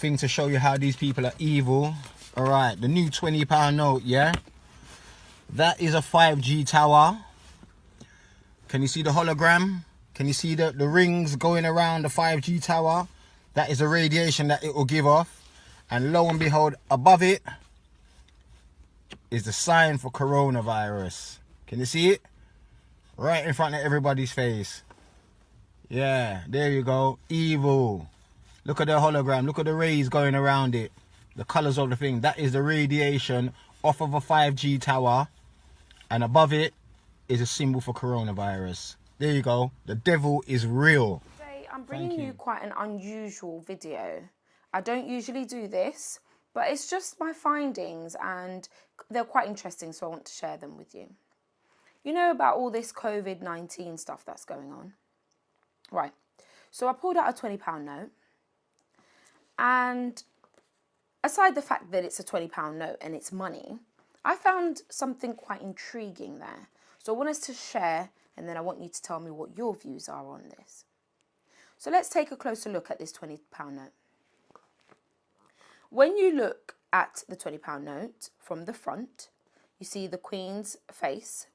thing to show you how these people are evil. All right, the new £20 note, yeah? That is a 5G tower. Can you see the hologram? Can you see the rings going around the 5G tower? That is the radiation that it will give off. And lo and behold, above it is the sign for coronavirus. Can you see it? Right in front of everybody's face. Yeah, there you go. Evil. Look at the hologram. Look at the rays going around it. The colors of the thing. That is the radiation off of a 5G tower. And above it is a symbol for coronavirus. There you go. The devil is real. Today I'm bringing you quite an unusual video. I don't usually do this, but it's just my findings and they're quite interesting, so I want to share them with you. You know about all this COVID-19 stuff that's going on? Right. So I pulled out a £20 note. And aside the fact that it's a £20 note and it's money, I found something quite intriguing there. So I want us to share, and then I want you to tell me what your views are on this. So let's take a closer look at this £20 note. When you look at the £20 note from the front, you see the Queen's face,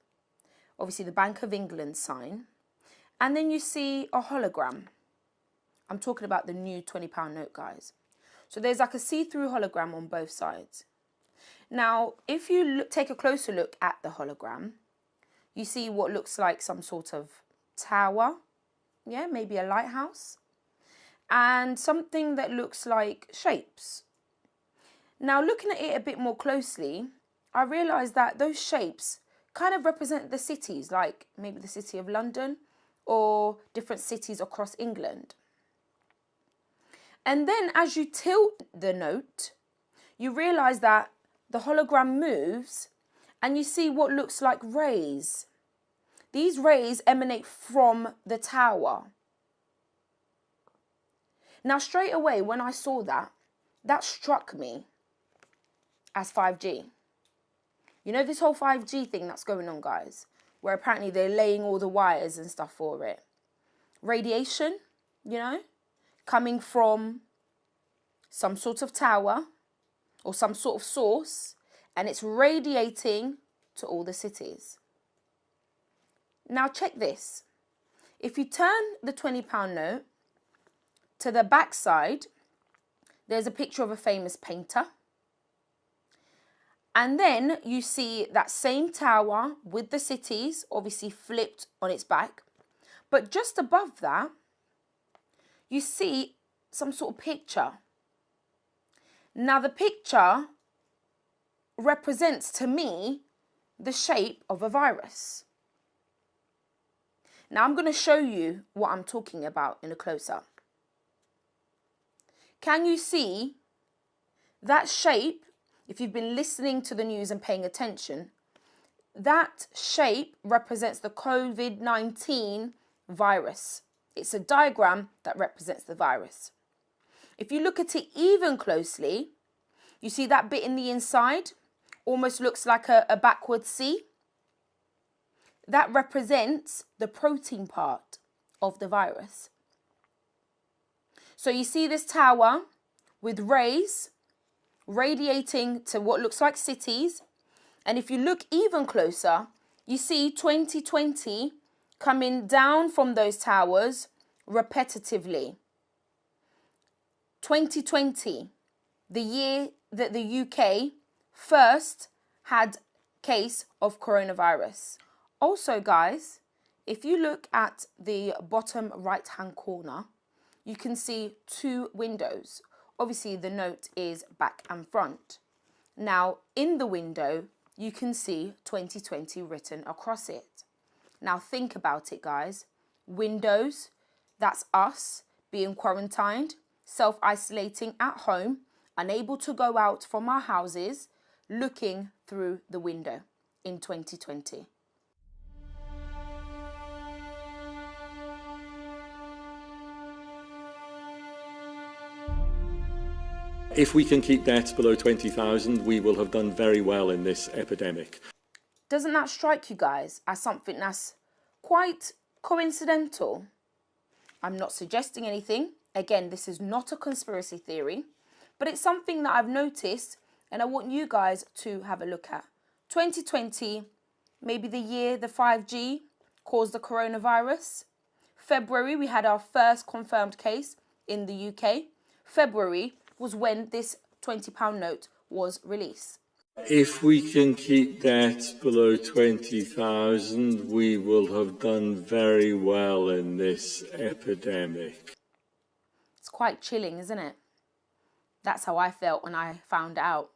obviously the Bank of England sign, and then you see a hologram. I'm talking about the new £20 note, guys. So there's like a see-through hologram on both sides. Now, if you take a closer look at the hologram, you see what looks like some sort of tower, yeah, maybe a lighthouse, and something that looks like shapes. Now, looking at it a bit more closely, I realised that those shapes kind of represent the cities, like maybe the city of London or different cities across England. And then as you tilt the note, you realise that the hologram moves and you see what looks like rays. These rays emanate from the tower. Now, straight away, when I saw that, that struck me as 5G. You know this whole 5G thing that's going on, guys, where apparently they're laying all the wires and stuff for it. Radiation, you know, coming from some sort of tower or some sort of source, and it's radiating to all the cities. Now check this. If you turn the £20 note to the back side, there's a picture of a famous painter. And then you see that same tower with the cities, obviously flipped on its back. But just above that, you see some sort of picture. Now the picture represents to me the shape of a virus. Now I'm going to show you what I'm talking about in a close-up. Can you see that shape? If you've been listening to the news and paying attention, that shape represents the COVID-19 virus. It's a diagram that represents the virus. If you look at it even closely, you see that bit in the inside almost looks like a backward C. That represents the protein part of the virus. So you see this tower with rays radiating to what looks like cities. And if you look even closer, you see 2020 coming down from those towers repetitively. 2020, the year that the UK first had case of coronavirus. Also, guys, if you look at the bottom right-hand corner, you can see two windows. Obviously, the note is back and front. Now, in the window, you can see 2020 written across it. Now, think about it, guys. Windows, that's us being quarantined, self-isolating at home, unable to go out from our houses, looking through the window in 2020. If we can keep deaths below 20,000, we will have done very well in this epidemic. Doesn't that strike you guys as something that's quite coincidental? I'm not suggesting anything. Again, this is not a conspiracy theory. but it's something that I've noticed and I want you guys to have a look at. 2020, maybe the year the 5G caused the coronavirus. February, we had our first confirmed case in the UK. February was when this £20 note was released. If we can keep debt below 20,000, we will have done very well in this epidemic. It's quite chilling, isn't it? That's how I felt when I found out.